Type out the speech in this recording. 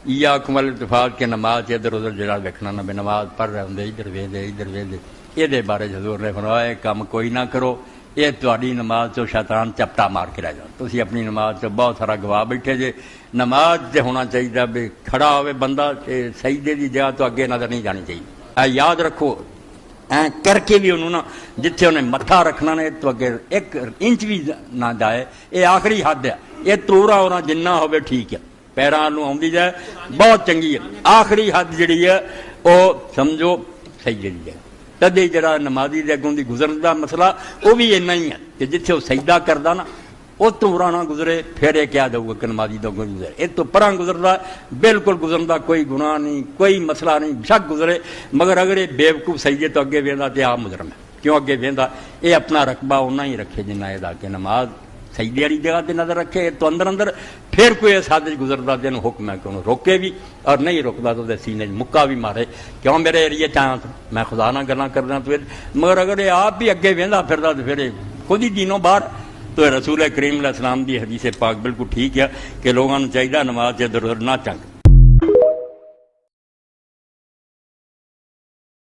ایاکم والاتفاق کہ نماز سے ادھر ادھر جڑا ویکھنا نہ، نماز پڑھ رہے ہوں ادھر ویندے یہ بارے حضور نے فرمایا کام کوئی نہ کرو، یہ تہاڈی نماز تو شیطان چپٹا مار کے رہ جا، تسی اپنی نماز تو بہت سارا گوا بیٹھے جے۔ نماز سے ہونا چاہیے بھی کھڑا ہوئے بندہ سجدے دی جگہ تو اگے نظر نہیں جانی چاہیے، یاد رکھو کر کے بھی انہوں نا جتھے انہیں متھا رکھنا نے تو اگے 1 انچ بھی نہ جائے، یہ آخری حد ہے، یہ تورا ہونا جنہ ہوئے ٹھیک ہے، پیراں نوں آندی جائے بہت چنگی ہے، آخری حد جڑی ہے وہ سمجھو سجدے دی جائے۔ تدے جڑا نمازی دے اگوں دی گزرن دا مسئلہ وہ بھی اینا ہی ہے کہ جتھے وہ سجدہ کردا نا وہ تورا نہ گزرے، پھر یہ کیا دو گا کہ نمازی دو گزرے، یہ تو پراں گزردا بالکل گزردا کوئی گناہ نہیں، کوئی مسئلہ نہیں، شک گزرے، مگر اگر یہ بیوقوف سجدے تو اگے ویندا تے آپ مجرم ہے، کیوں اگے ویندا؟ یہ اپنا رقبہ اُنہ ہی رکھے جنہ یہ کہ نماز سجدے والی جگہ تے نظر رکھے، تو اندر پھر کوئی اس حد گزردا تے انہوں حکم ہے کہ انہوں روکے بھی، اور نہیں روکدا تو سینے مکہ بھی مارے، کیوں میرے ایریے چاہاں میں خدا نہ گلاں کرنا تو، مگر اگر یہ آپ بھی اگے ویندا پھردا تو پھر خود ہی دینوں باہر۔ تو رسول کریم علیہ السلام دی حدیث پاک بالکل ٹھیک ہے کہ لوگوں چاہیے نماز سے ادھر ادھر نہ چنگ